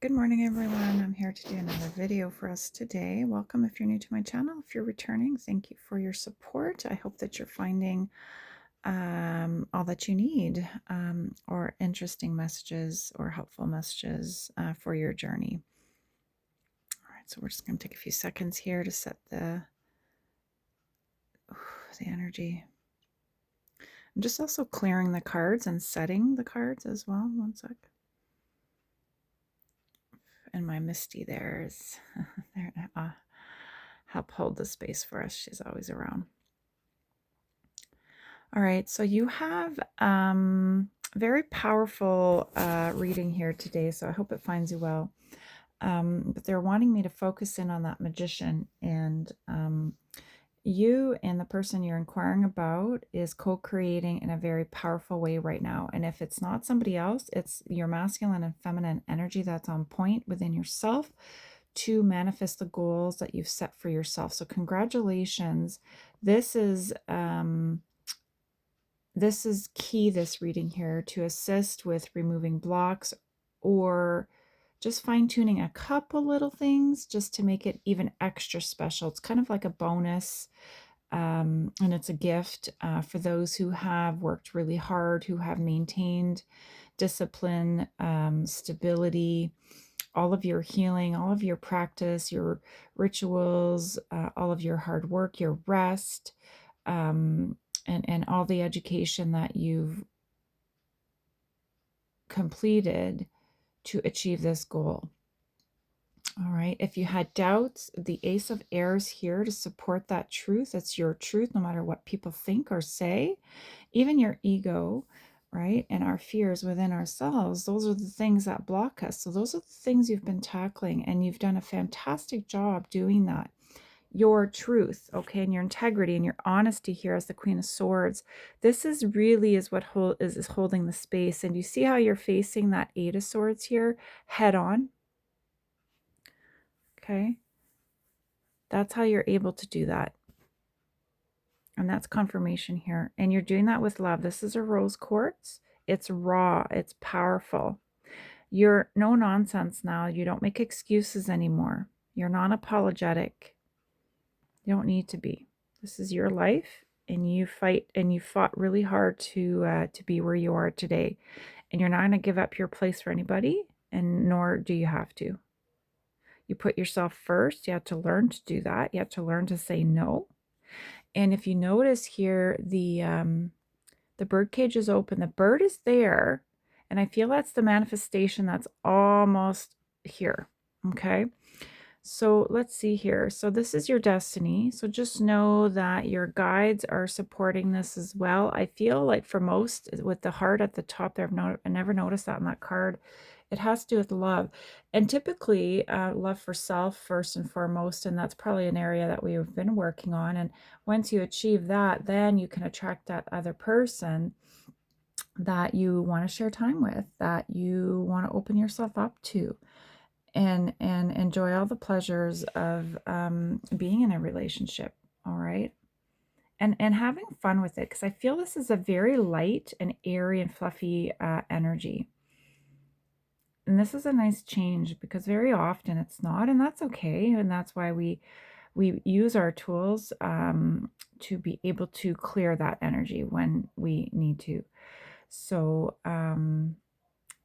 Good morning, everyone. I'm here to do another video for us today. Welcome if you're new to my channel. If you're returning, thank you for your support. I hope that you're finding all that you need or interesting messages or helpful messages for your journey. All right, so we're just going to take a few seconds here to set the energy. I'm just also clearing the cards and setting the cards as well. One sec. And my Misty there is there help hold the space for us. She's always around. All right, so you have very powerful reading here today, so I hope it finds you well. But they're wanting me to focus in on that magician, and you and the person you're inquiring about is co-creating in a very powerful way right now. And if it's not somebody else, it's your masculine and feminine energy that's on point within yourself to manifest the goals that you've set for yourself. So congratulations. This is key, this reading here, to assist with removing blocks or just fine-tuning a couple little things just to make it even extra special. It's kind of like a bonus, and it's a gift for those who have worked really hard, who have maintained discipline, stability, all of your healing, all of your practice, your rituals, all of your hard work, your rest, and all the education that you've completed to achieve this goal. All right. If you had doubts, the Ace of Air is here to support that truth. It's your truth, no matter what people think or say, even your ego, right? And our fears within ourselves. Those are the things that block us. So those are the things you've been tackling, and you've done a fantastic job doing that. Your truth, okay, and your integrity and your honesty here as the Queen of Swords. This is really is what is holding the space. And you see how you're facing that Eight of Swords here head on. Okay, that's how you're able to do that. And that's confirmation here. And you're doing that with love. This is a rose quartz. It's raw. It's powerful. You're no nonsense now. You don't make excuses anymore. You're non-apologetic. You don't need to be. This is your life, and you fight and you fought really hard to be where you are today. And you're not going to give up your place for anybody, and nor do you have to. You put yourself first. You have to learn to do that. You have to learn to say no. And if you notice here, the bird cage is open. The bird is there, and I feel that's the manifestation that's almost here. Okay. So let's see here. So this is your destiny. So just know that your guides are supporting this as well. I feel like for most, with the heart at the top there, I never noticed that on that card. It has to do with love. And typically love for self first and foremost. And that's probably an area that we've been working on. And once you achieve that, then you can attract that other person that you want to share time with, that you want to open yourself up to, and enjoy all the pleasures of being in a relationship. All right, and having fun with it, because I feel this is a very light and airy and fluffy energy. And this is a nice change, because very often it's not, and that's okay. And that's why we use our tools to be able to clear that energy when we need to. So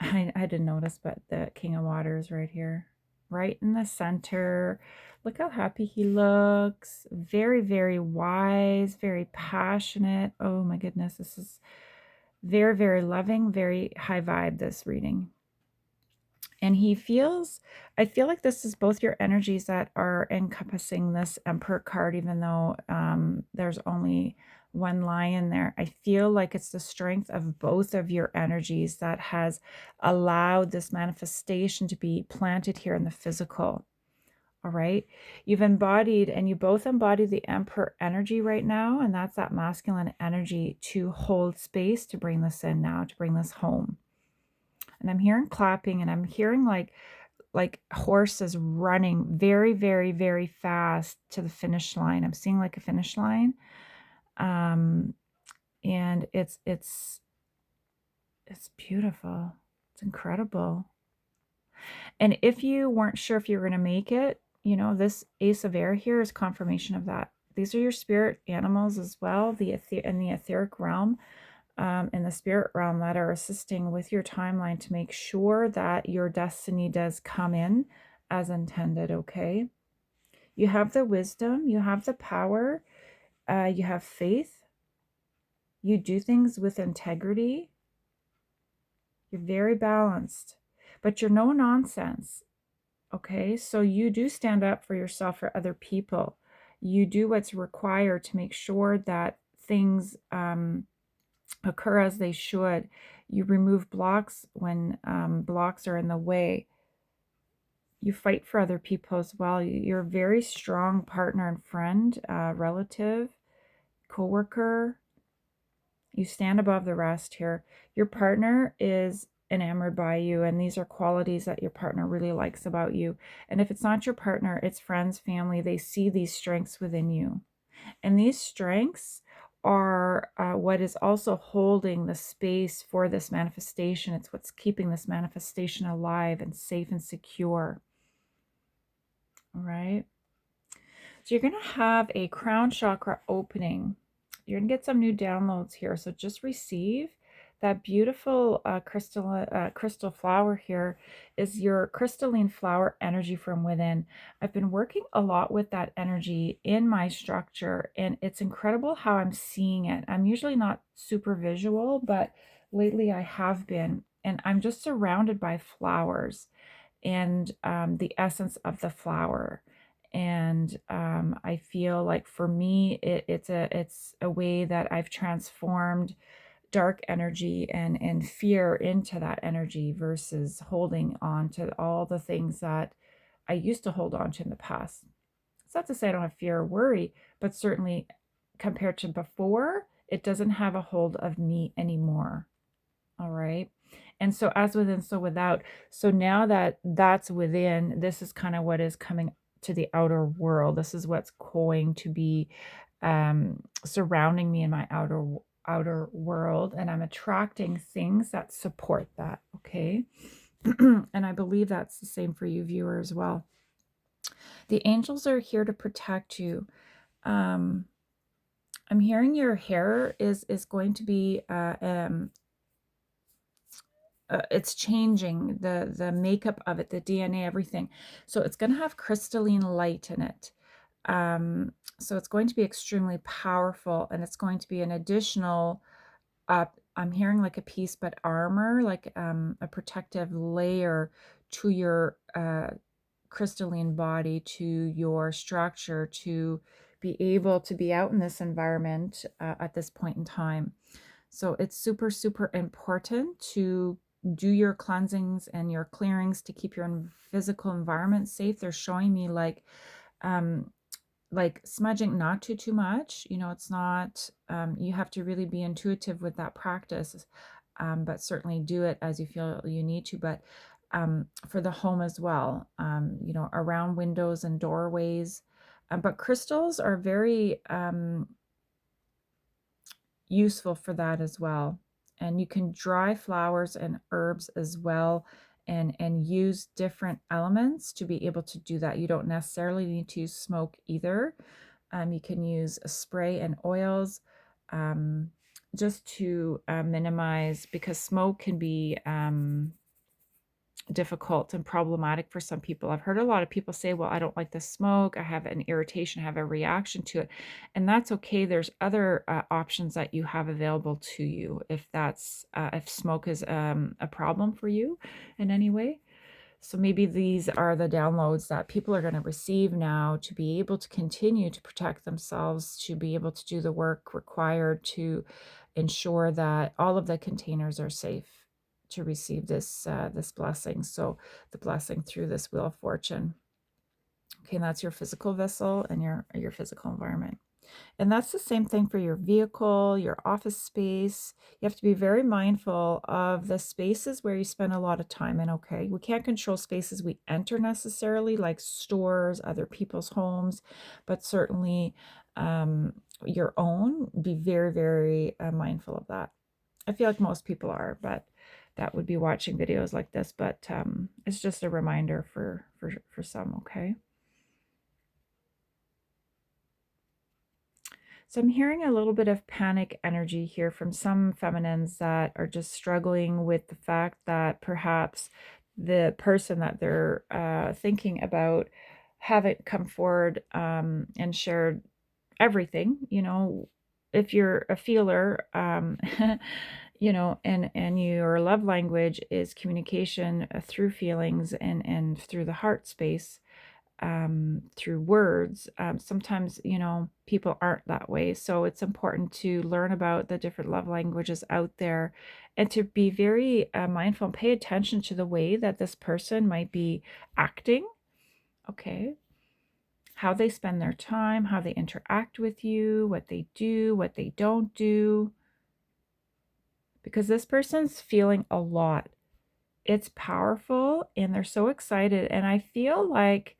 I didn't notice, but the King of Waters right here, right in the center. Look how happy he looks. Very, very wise, very passionate. Oh my goodness, this is very, very loving, very high vibe, this reading. And he feels, I feel like this is both your energies that are encompassing this Emperor card, even though there's only one lion there. I feel like it's the strength of both of your energies that has allowed this manifestation to be planted here in the physical. All right. You've embodied, and you both embody the Emperor energy right now. And that's that masculine energy to hold space, to bring this in now, to bring this home. And I'm hearing clapping, and I'm hearing like horses running very, very, very fast to the finish line. I'm seeing like a finish line. And it's beautiful. It's incredible. And if you weren't sure if you were going to make it, you know, this Ace of Air here is confirmation of that. These are your spirit animals as well, in the etheric realm, in the spirit realm, that are assisting with your timeline to make sure that your destiny does come in as intended, okay? You have the wisdom, you have the power, you have faith, you do things with integrity, you're very balanced, but you're no nonsense. Okay, so you do stand up for yourself, for other people. You do what's required to make sure that things occur as they should. You remove blocks when blocks are in the way. You fight for other people as well. You're a very strong partner and friend, relative, coworker. You stand above the rest here. Your partner is enamored by you, and these are qualities that your partner really likes about you. And if it's not your partner, it's friends, family. They see these strengths within you. And these strengths are what is also holding the space for this manifestation. It's what's keeping this manifestation alive and safe and secure. All right. So you're going to have a crown chakra opening. You're going to get some new downloads here. So just receive that beautiful crystal flower here is your crystalline flower energy from within. I've been working a lot with that energy in my structure, and it's incredible how I'm seeing it. I'm usually not super visual, but lately I have been, and I'm just surrounded by flowers and the essence of the flower. And I feel like for me, it's a way that I've transformed dark energy and fear into that energy versus holding on to all the things that I used to hold on to in the past. It's not to say I don't have fear or worry, but certainly compared to before, it doesn't have a hold of me anymore. All right. And so as within, so without. So now that that's within, this is kind of what is coming to the outer world. This is what's going to be surrounding me in my outer world. And I'm attracting things that support that. Okay. And I believe that's the same for you, viewer, as well. The angels are here to protect you. I'm hearing your hair is going to be it's changing the makeup of it, the DNA, everything. So it's going to have crystalline light in it. So it's going to be extremely powerful, and it's going to be an additional, I'm hearing like a piece, but armor, like a protective layer to your crystalline body, to your structure, to be able to be out in this environment at this point in time. So it's super, super important to do your cleansings and your clearings to keep your physical environment safe. They're showing me like smudging, not too much. You know, it's not, you have to really be intuitive with that practice, but certainly do it as you feel you need to. But for the home as well, you know, around windows and doorways. But crystals are very useful for that as well. And you can dry flowers and herbs as well, and use different elements to be able to do that. You don't necessarily need to use smoke either. You can use a spray and oils, just to minimize, because smoke can be difficult and problematic for some people. I've heard a lot of people say, well, I don't like the smoke, I have an irritation, I have a reaction to it. And that's okay. There's other options that you have available to you if that's if smoke is a problem for you in any way. So maybe these are the downloads that people are going to receive now to be able to continue to protect themselves, to be able to do the work required to ensure that all of the containers are safe to receive this this blessing. So the blessing through this Wheel of Fortune. Okay, and that's your physical vessel and your physical environment. And that's the same thing for your vehicle, your office space. You have to be very mindful of the spaces where you spend a lot of time in, okay? We can't control spaces we enter necessarily, like stores, other people's homes, but certainly your own. Be very, very mindful of that. I feel like most people are, but that would be watching videos like this, but it's just a reminder for some, okay? So I'm hearing a little bit of panic energy here from some feminines that are just struggling with the fact that perhaps the person that they're thinking about haven't come forward and shared everything. If you're a feeler, and your love language is communication through feelings and through the heart space, through words. Sometimes, people aren't that way. So it's important to learn about the different love languages out there and to be very mindful and pay attention to the way that this person might be acting. Okay. How they spend their time, how they interact with you, what they do, what they don't do. Because this person's feeling a lot. It's powerful and they're so excited. And I feel like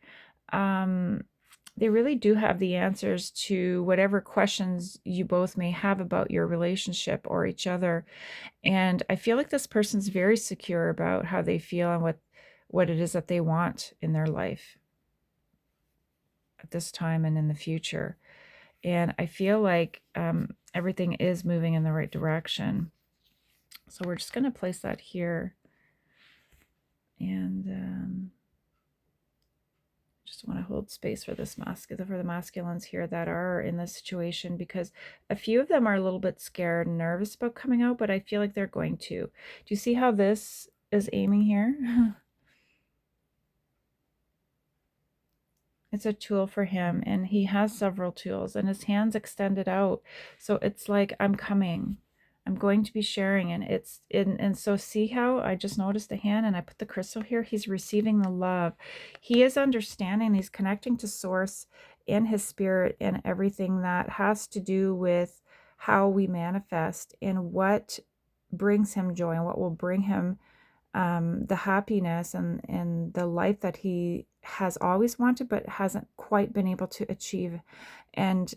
they really do have the answers to whatever questions you both may have about your relationship or each other. And I feel like this person's very secure about how they feel and what it is that they want in their life at this time and in the future. And I feel like everything is moving in the right direction. So we're just going to place that here. And just want to hold space for the masculines here that are in this situation, because a few of them are a little bit scared and nervous about coming out, but I feel like they're going to. Do you see how this is aiming here? It's a tool for him, and he has several tools, and his hand's extended out. So it's like, I'm coming. I'm going to be sharing, and it's in. And so see how I just noticed the hand, and I put the crystal here. He's receiving the love. He is understanding. He's connecting to source in his spirit and everything that has to do with how we manifest and what brings him joy and what will bring him the happiness and the life that he has always wanted but hasn't quite been able to achieve. And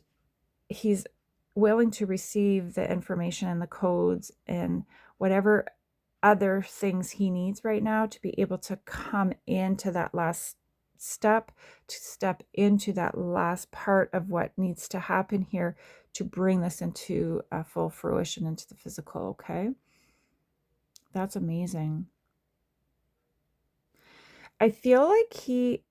he's willing to receive the information and the codes and whatever other things he needs right now to be able to come into that last step, to step into that last part of what needs to happen here to bring this into full fruition, into the physical. Okay, that's amazing. I feel like he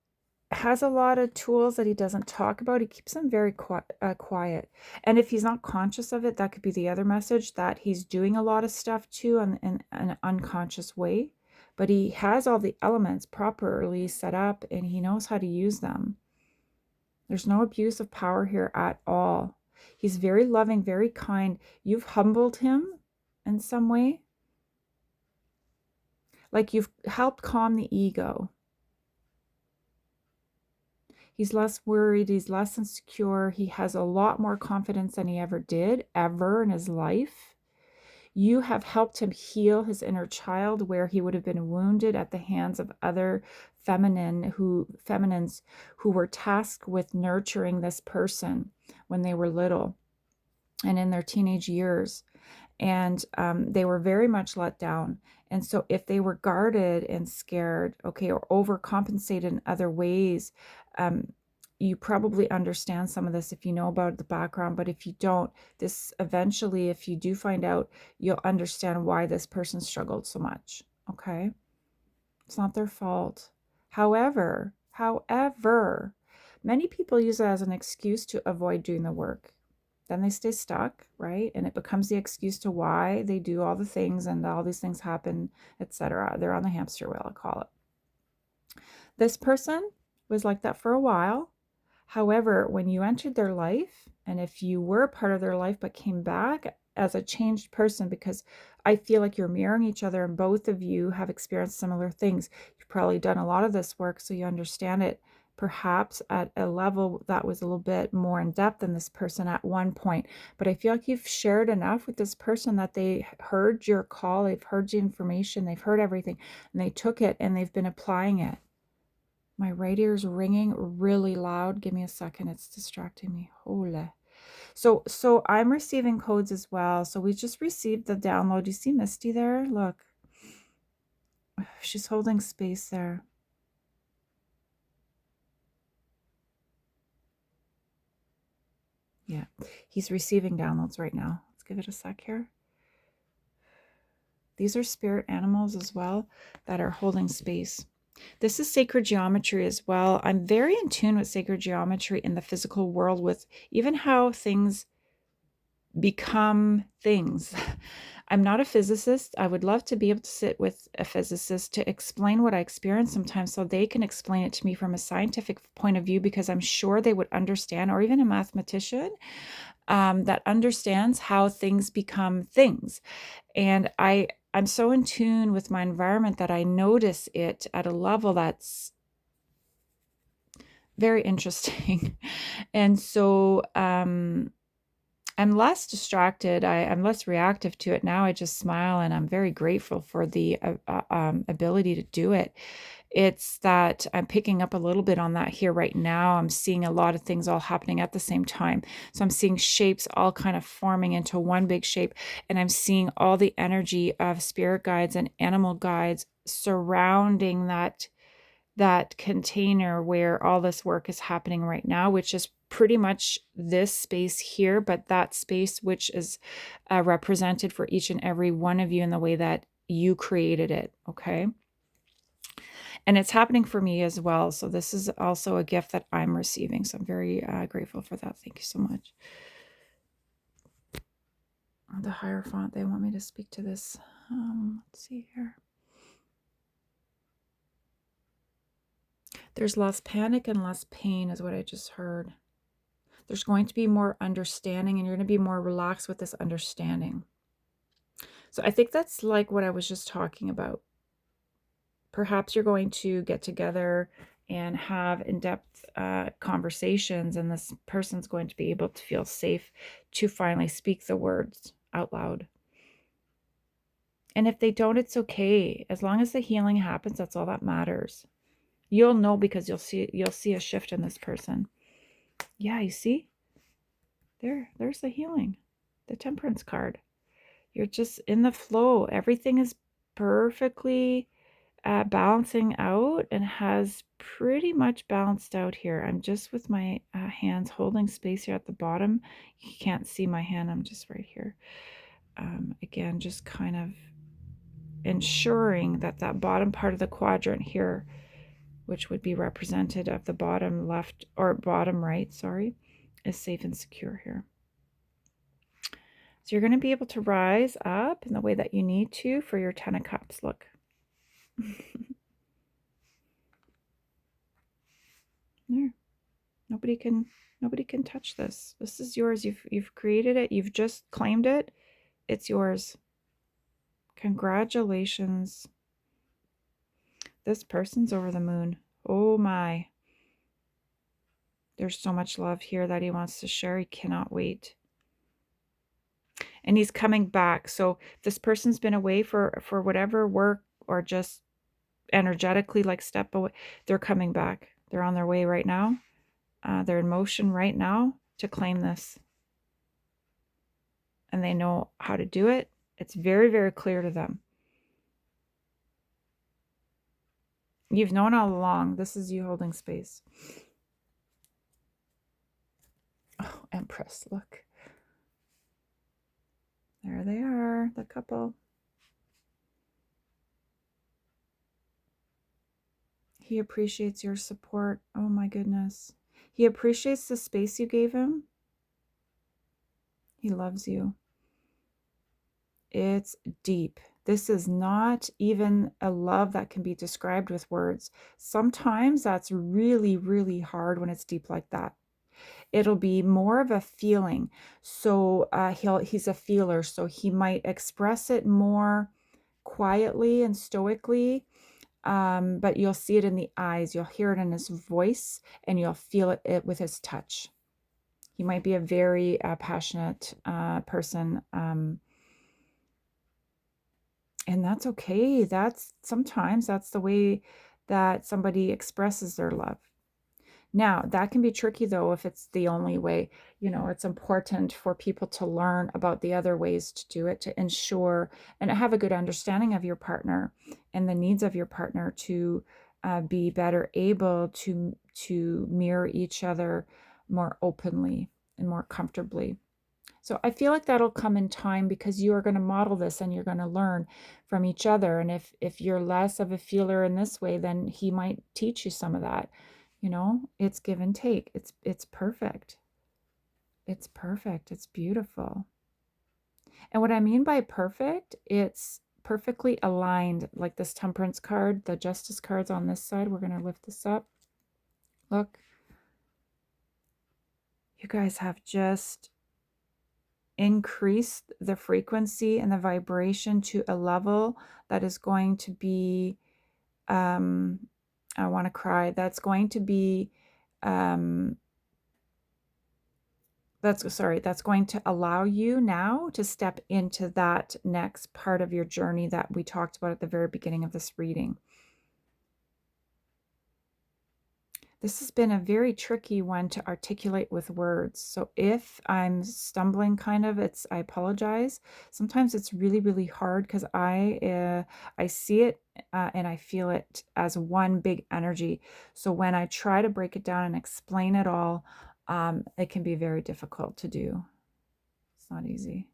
has a lot of tools that he doesn't talk about. He keeps them very quiet. And if he's not conscious of it, that could be the other message, that he's doing a lot of stuff too in an unconscious way. But he has all the elements properly set up and he knows how to use them. There's no abuse of power here at all. He's very loving, very kind. You've humbled him in some way. Like you've helped calm the ego. He's less worried. He's less insecure. He has a lot more confidence than he ever did, ever in his life. You have helped him heal his inner child where he would have been wounded at the hands of other feminines who were tasked with nurturing this person when they were little and in their teenage years. And they were very much let down. And so if they were guarded and scared, okay, or overcompensated in other ways, you probably understand some of this if you know about the background. But if you don't, this eventually, if you do find out, you'll understand why this person struggled so much. Okay, it's not their fault. However, many people use it as an excuse to avoid doing the work. Then they stay stuck, right? And it becomes the excuse to why they do all the things and all these things happen, etc. They're on the hamster wheel, I call it. This person was like that for a while. However, when you entered their life, and if you were a part of their life but came back as a changed person, because I feel like you're mirroring each other and both of you have experienced similar things. You've probably done a lot of this work, so you understand it perhaps at a level that was a little bit more in depth than this person at one point. But I feel like you've shared enough with this person that they heard your call, they've heard the information, they've heard everything, and they took it and they've been applying it. My right ear is ringing really loud. Give me a second. It's distracting me. Holy. So I'm receiving codes as well. So we just received the download. You see Misty there? Look. She's holding space there. Yeah, he's receiving downloads right now. Let's give it a sec here. These are spirit animals as well that are holding space. This is sacred geometry as well. I'm very in tune with sacred geometry in the physical world, with even how things become things. I'm not a physicist. I would love to be able to sit with a physicist to explain what I experience sometimes so they can explain it to me from a scientific point of view, because I'm sure they would understand, or even a mathematician that understands how things become things. And I'm so in tune with my environment that I notice it at a level that's very interesting. And so I'm less distracted. I'm less reactive to it now. I just smile, and I'm very grateful for the ability to do it. It's that I'm picking up a little bit on that here right now. I'm seeing a lot of things all happening at the same time. So I'm seeing shapes all kind of forming into one big shape, and I'm seeing all the energy of spirit guides and animal guides surrounding that container where all this work is happening right now, which is pretty much this space here, but that space which is represented for each and every one of you in the way that you created it. Okay. And it's happening for me as well. So this is also a gift that I'm receiving. So I'm very grateful for that. Thank you so much. The Hierophant, they want me to speak to this. Let's see here. There's less panic and less pain is what I just heard. There's going to be more understanding, and you're going to be more relaxed with this understanding. So I think that's like what I was just talking about. Perhaps you're going to get together and have in-depth conversations, and this person's going to be able to feel safe to finally speak the words out loud. And if they don't, it's okay. As long as the healing happens, that's all that matters. You'll know, because you'll see a shift in this person. Yeah, you see? There's the healing. The Temperance card. You're just in the flow. Everything is perfectly balancing out, and has pretty much balanced out here. I'm just with my hands holding space here at the bottom. You can't see my hand. I'm just right here. Again, just kind of ensuring that that bottom part of the quadrant here, which would be represented of the bottom left, or bottom right, sorry, is safe and secure here. So you're going to be able to rise up in the way that you need to for your 10 of Cups. Look. There. Nobody can touch this. This is yours. You've created it. You've just claimed it. It's yours. Congratulations. This person's over the moon. Oh my. There's so much love here that he wants to share. He cannot wait. And he's coming back. So this person's been away for whatever work, or just energetically like step away. They're coming back. They're on their way right now. They're in motion right now to claim this. And they know how to do it. It's very, very clear to them. You've known all along. This is you holding space. Oh, Empress, look. There they are, the couple. He appreciates your support. Oh my goodness. He appreciates the space you gave him. He loves you. It's deep. This is not even a love that can be described with words. Sometimes that's really, really hard when it's deep like that. It'll be more of a feeling. So he's a feeler, so he might express it more quietly and stoically, but you'll see it in the eyes. You'll hear it in his voice, and you'll feel it with his touch. He might be a very passionate person, and that's okay. Sometimes that's the way that somebody expresses their love. Now, that can be tricky though if it's the only way. It's important for people to learn about the other ways to do it, to ensure and have a good understanding of your partner and the needs of your partner to be better able to mirror each other more openly and more comfortably. So I feel like that'll come in time because you are going to model this and you're going to learn from each other. And if you're less of a feeler in this way, then he might teach you some of that. It's give and take. It's perfect. It's perfect. It's beautiful. And what I mean by perfect, it's perfectly aligned, like this temperance card, the justice cards on this side. We're going to lift this up. Look, you guys have just increased the frequency and the vibration to a level that is going to be, I want to cry, that's going to be, that's going to allow you now to step into that next part of your journey that we talked about at the very beginning of this reading. This has been a very tricky one to articulate with words. So if I'm stumbling I apologize. Sometimes it's really, really hard because I see it and I feel it as one big energy. So when I try to break it down and explain it all, it can be very difficult to do. It's not easy.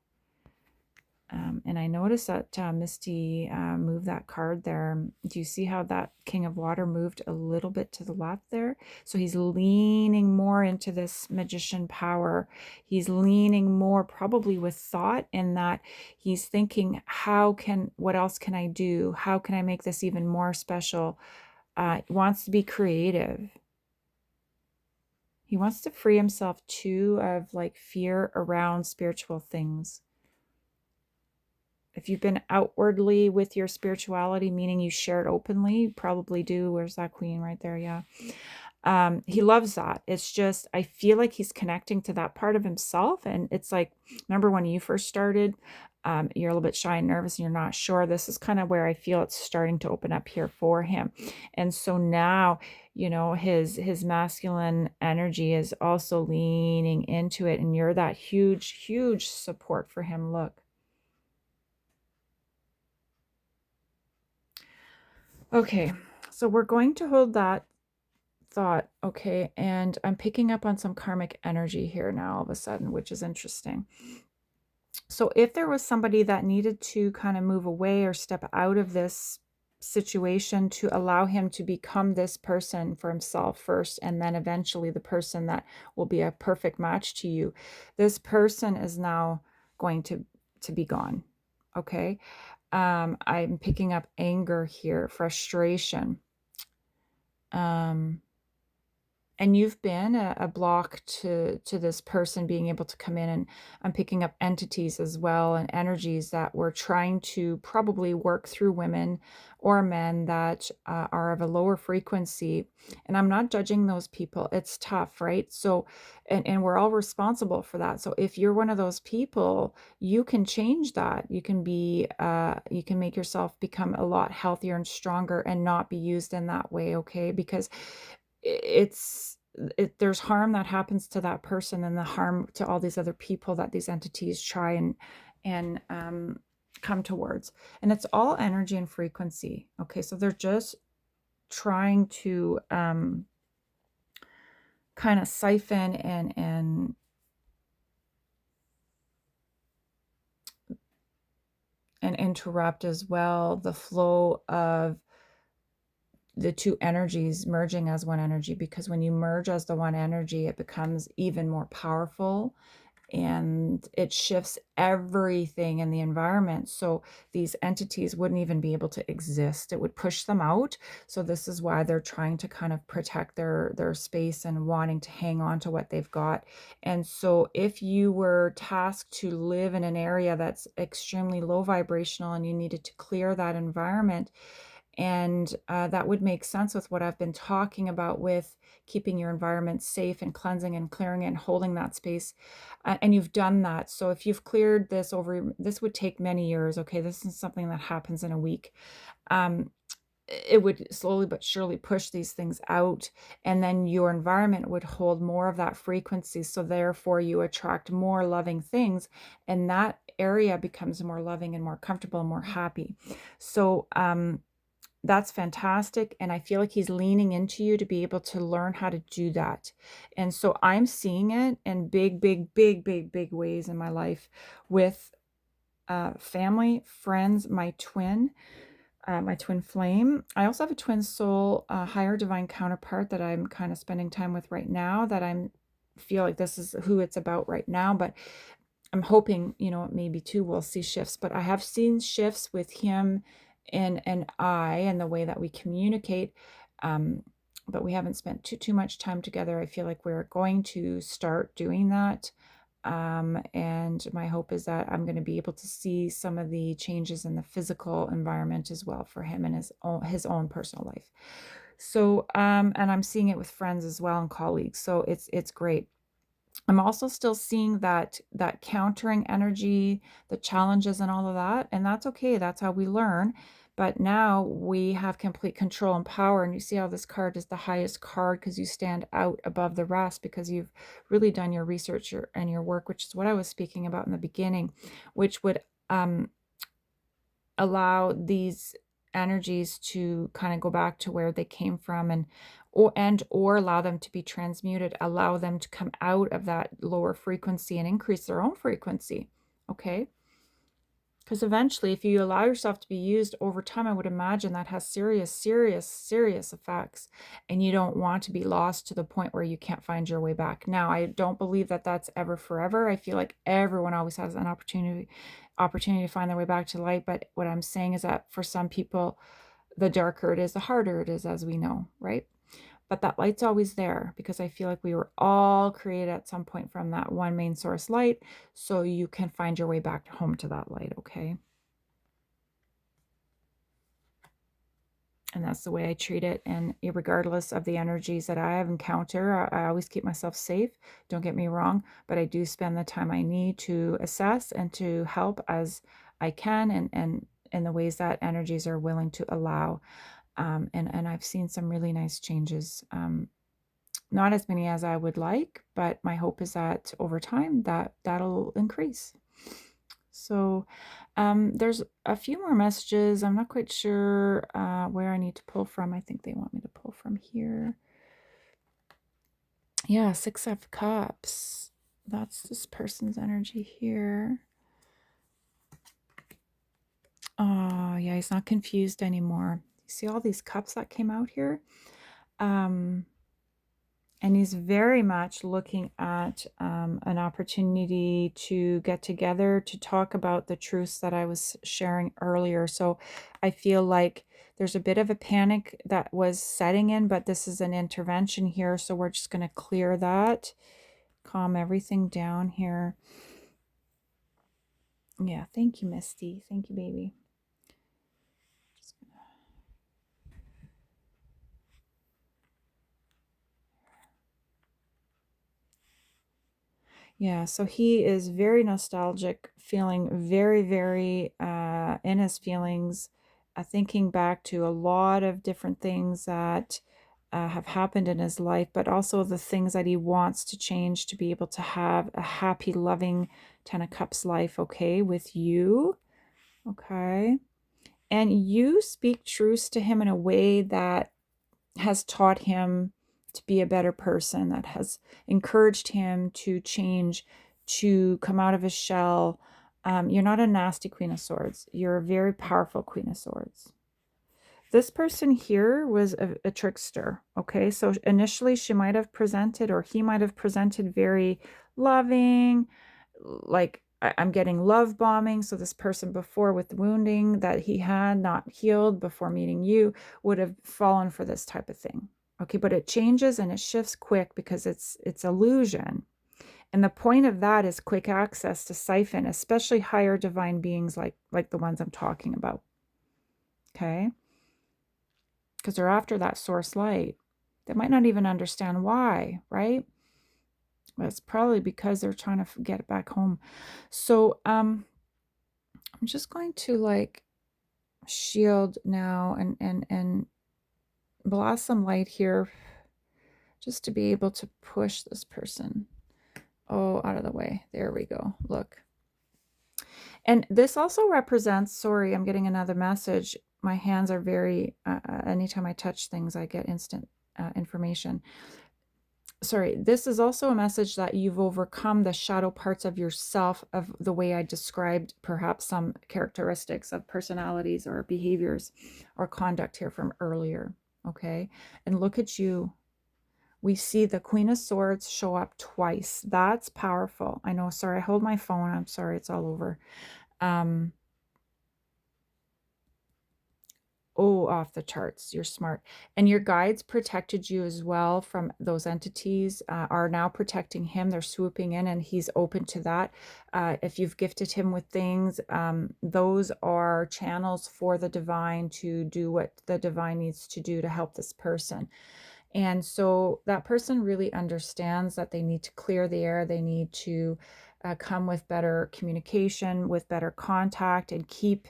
And I noticed that Misty moved that card there. Do you see how that King of Water moved a little bit to the left there? So he's leaning more into this magician power. He's leaning more probably with thought in that he's thinking, what else can I do? How can I make this even more special? He wants to be creative. He wants to free himself too of like fear around spiritual things. If you've been outwardly with your spirituality, meaning you share it openly, you probably do. Where's that queen right there? Yeah. He loves that. It's just, I feel like he's connecting to that part of himself. And it's like, remember when you first started, you're a little bit shy and nervous and you're not sure. This is kind of where I feel it's starting to open up here for him. And so now, his masculine energy is also leaning into it. And you're that huge, huge support for him. Look. Okay, so we're going to hold that thought, okay? And I'm picking up on some karmic energy here now all of a sudden, which is interesting. So if there was somebody that needed to kind of move away or step out of this situation to allow him to become this person for himself first, and then eventually the person that will be a perfect match to you, this person is now going to be gone, okay? I'm picking up anger here, frustration. And you've been a block to this person being able to come in, and I'm picking up entities as well and energies that were trying to probably work through women or men that are of a lower frequency. And I'm not judging those people. It's tough, right? So, and we're all responsible for that. So if you're one of those people, you can change that. You can you can make yourself become a lot healthier and stronger and not be used in that way, okay? Because there's harm that happens to that person and the harm to all these other people that these entities try and come towards, and it's all energy and frequency, okay? So they're just trying to kind of siphon and interrupt as well the flow of the two energies merging as one energy, because when you merge as the one energy, it becomes even more powerful and it shifts everything in the environment. So these entities wouldn't even be able to exist. It would push them out. So this is why they're trying to kind of protect their space and wanting to hang on to what they've got. And so if you were tasked to live in an area that's extremely low vibrational and you needed to clear that environment, and that would make sense with what I've been talking about with keeping your environment safe and cleansing and clearing it and holding that space. And you've done that. So if you've cleared this would take many years. Okay, this is something that happens in a week. it would slowly but surely push these things out, and then your environment would hold more of that frequency, so therefore you attract more loving things, and that area becomes more loving and more comfortable and more happy. So that's fantastic, and I feel like he's leaning into you to be able to learn how to do that. And so I'm seeing it in big, big, big, big, big ways in my life with family, friends, my twin flame. I also have a twin soul, higher divine counterpart that I'm kind of spending time with right now, that I'm feel like this is who it's about right now. But I'm hoping, maybe too, we'll see shifts. But I have seen shifts with him and I, and the way that we communicate. Um, but we haven't spent too much time together. I feel like we're going to start doing that. And my hope is that I'm going to be able to see some of the changes in the physical environment as well for him and his own personal life. So, and I'm seeing it with friends as well and colleagues. So it's great. I'm also still seeing that countering energy, the challenges and all of that, and that's okay. That's how we learn. But now we have complete control and power. And you see how this card is the highest card because you stand out above the rest because you've really done your research and your work, which is what I was speaking about in the beginning, which would allow these energies to kind of go back to where they came from, or allow them to be transmuted, allow them to come out of that lower frequency and increase their own frequency. Okay, because eventually if you allow yourself to be used over time, I would imagine that has serious, serious, serious effects, and you don't want to be lost to the point where you can't find your way back. Now, I don't believe that that's ever forever. I feel like everyone always has an opportunity to find their way back to light. But what I'm saying is that for some people, the darker it is, the harder it is, as we know, right? But that light's always there because I feel like we were all created at some point from that one main source light. So you can find your way back home to that light, okay? And that's the way I treat it. And regardless of the energies that I have encountered, I always keep myself safe. Don't get me wrong, but I do spend the time I need to assess and to help as I can, and in the ways that energies are willing to allow. And I've seen some really nice changes. Not as many as I would like, but my hope is that over time that'll increase. So there's a few more messages. I'm not quite sure where I need to pull from. I think they want me to pull from here. Yeah, 6 of Cups. That's this person's energy here. Oh, yeah, he's not confused anymore. You see all these cups that came out here? And he's very much looking at an opportunity to get together to talk about the truths that I was sharing earlier. So I feel like there's a bit of a panic that was setting in, but this is an intervention here. So we're just going to clear that, calm everything down here. Yeah, thank you, Misty. Thank you, baby. Yeah, so he is very nostalgic, feeling very, very in his feelings, thinking back to a lot of different things that have happened in his life, but also the things that he wants to change to be able to have a happy, loving Ten of Cups life, okay, with you, okay? And you speak truths to him in a way that has taught him to be a better person, that has encouraged him to change, to come out of his shell. You're not a nasty Queen of Swords. You're a very powerful Queen of Swords. This person here was a trickster, okay? So initially she might have presented, or he might have presented very loving, like I'm getting love bombing. So this person before, with the wounding that he had not healed before meeting you, would have fallen for this type of thing. Okay, but it changes and it shifts quick because it's illusion. And the point of that is quick access to siphon, especially higher divine beings like the ones I'm talking about. Okay? Because they're after that source light. They might not even understand why, right? But it's probably because they're trying to get it back home. So I'm just going to shield now and blossom light here just to be able to push this person out of the way. There we go. Look. And this also represents, sorry, I'm getting another message. My hands are very, anytime I touch things, I get instant information. Sorry, this is also a message that you've overcome the shadow parts of yourself, of the way I described perhaps some characteristics of personalities or behaviors or conduct here from earlier. Okay. And look at you. We see the Queen of Swords show up twice. That's powerful. I know. Sorry, I hold my phone. I'm sorry. It's all over. Oh, off the charts. You're smart. And your guides protected you as well from those entities, are now protecting him. They're swooping in and he's open to that. If you've gifted him with things, those are channels for the divine to do what the divine needs to do to help this person. And so that person really understands that they need to clear the air. They need to come with better communication, with better contact, and keep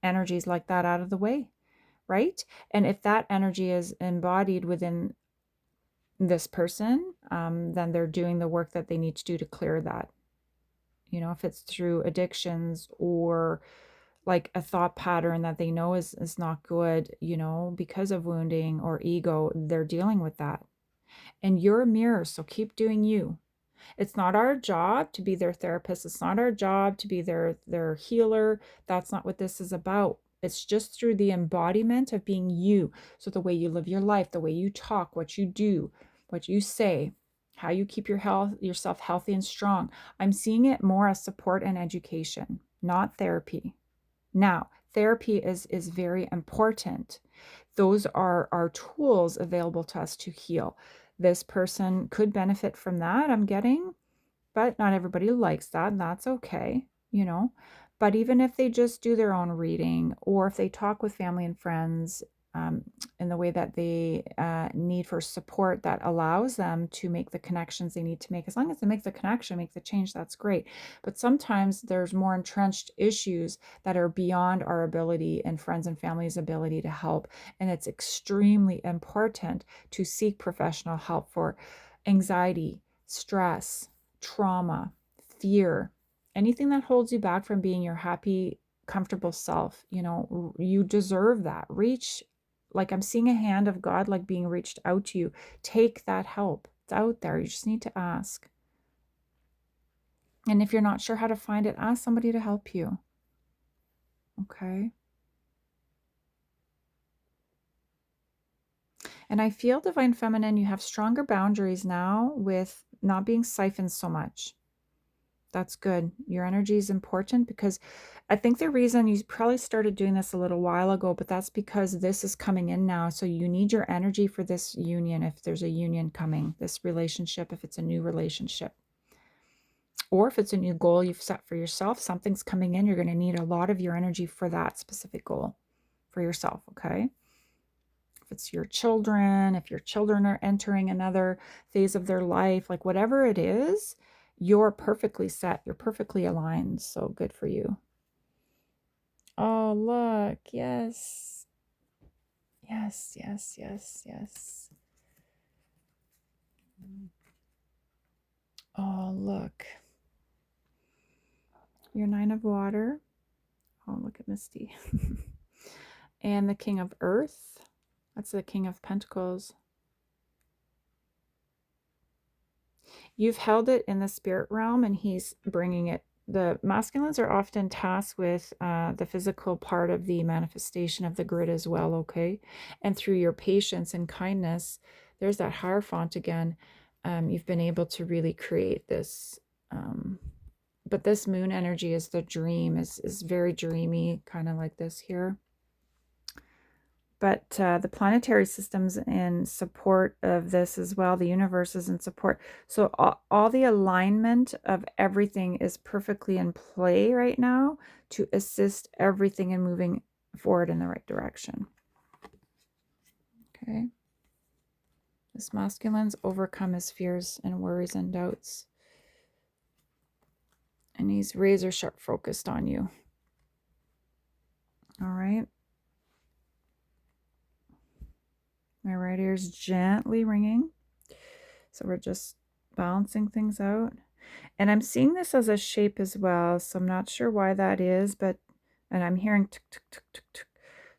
energies like that out of the way. Right? And if that energy is embodied within this person, then they're doing the work that they need to do to clear that. You know, if it's through addictions or like a thought pattern that they know is not good, you know, because of wounding or ego, they're dealing with that. And you're a mirror, so keep doing you. It's not our job to be their therapist. It's not our job to be their healer. That's not what this is about. It's just through the embodiment of being you. So the way you live your life, the way you talk, what you do, what you say, how you keep yourself healthy and strong. I'm seeing it more as support and education, not therapy. Now, therapy is very important. Those are our tools available to us to heal. This person could benefit from that, I'm getting, but not everybody likes that, and that's okay, you know. But even if they just do their own reading, or if they talk with family and friends in the way that they need for support that allows them to make the connections they need to make, as long as they make the connection, make the change, that's great. But sometimes there's more entrenched issues that are beyond our ability and friends and family's ability to help. And it's extremely important to seek professional help for anxiety, stress, trauma, fear, anything that holds you back from being your happy, comfortable self. You know, you deserve that. Reach, like I'm seeing a hand of God like being reached out to you. Take that help. It's out there. You just need to ask. And if you're not sure how to find it, ask somebody to help you. Okay. And I feel, Divine Feminine, you have stronger boundaries now with not being siphoned so much. That's good. Your energy is important, because I think the reason you probably started doing this a little while ago, but that's because this is coming in now. So you need your energy for this union, if there's a union coming, this relationship, if it's a new relationship. Or if it's a new goal you've set for yourself, something's coming in, you're going to need a lot of your energy for that specific goal for yourself, okay? If it's your children, if your children are entering another phase of their life, like whatever it is, you're perfectly set. You're perfectly aligned. So good for you. Oh, look. Yes. Yes, yes, yes, yes. Oh, look. Your 9 of water. Oh, look at Misty. And the King of Earth. That's the King of Pentacles. You've held it in the spirit realm, and he's bringing it. The masculines are often tasked with the physical part of the manifestation of the grid as well, okay? And through your patience and kindness, there's that Hierophant again. You've been able to really create this. But this moon energy is the dream, is very dreamy, kind of like this here. But the planetary system's in support of this as well. The universe is in support. So all the alignment of everything is perfectly in play right now to assist everything in moving forward in the right direction. Okay. This masculine's overcome his fears and worries and doubts. And he's razor sharp focused on you. All right. My right ear is gently ringing. So we're just balancing things out. And I'm seeing this as a shape as well. So I'm not sure why that is, but, and I'm hearing tuk, tuk, tuk, tuk, tuk.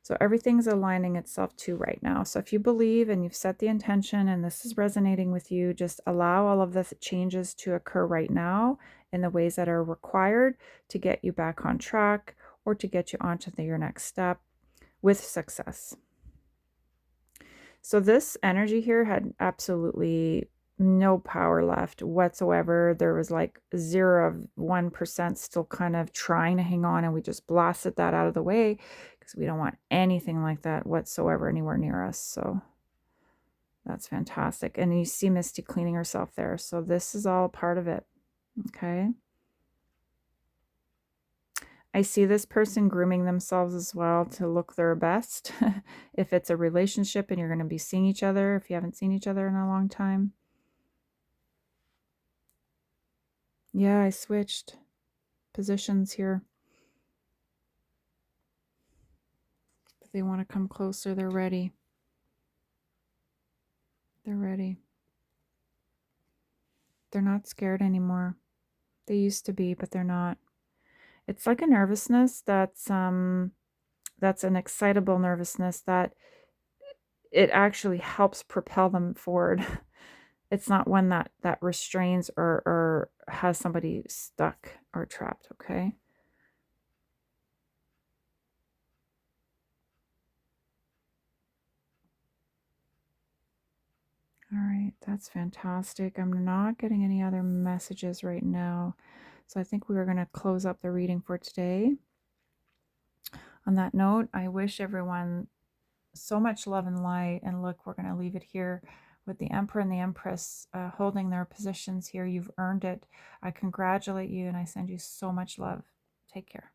So everything's aligning itself too right now. So if you believe and you've set the intention and this is resonating with you, just allow all of the changes to occur right now in the ways that are required to get you back on track or to get you onto your next step with success. So this energy here had absolutely no power left whatsoever. There was like 0 of 1% still kind of trying to hang on, and we just blasted that out of the way because we don't want anything like that whatsoever anywhere near us. So that's fantastic. And you see Misty cleaning herself there. So this is all part of it. Okay. I see this person grooming themselves as well to look their best. If it's a relationship and you're going to be seeing each other, if you haven't seen each other in a long time. Yeah, I switched positions here. If they want to come closer, they're ready. They're ready. They're not scared anymore. They used to be, but they're not. It's like a nervousness that's an excitable nervousness that it actually helps propel them forward. It's not one that restrains or has somebody stuck or trapped, okay? All right, that's fantastic. I'm not getting any other messages right now. So I think we are going to close up the reading for today. On that note, I wish everyone so much love and light. And look, we're going to leave it here with the Emperor and the Empress holding their positions here. You've earned it. I congratulate you and I send you so much love. Take care.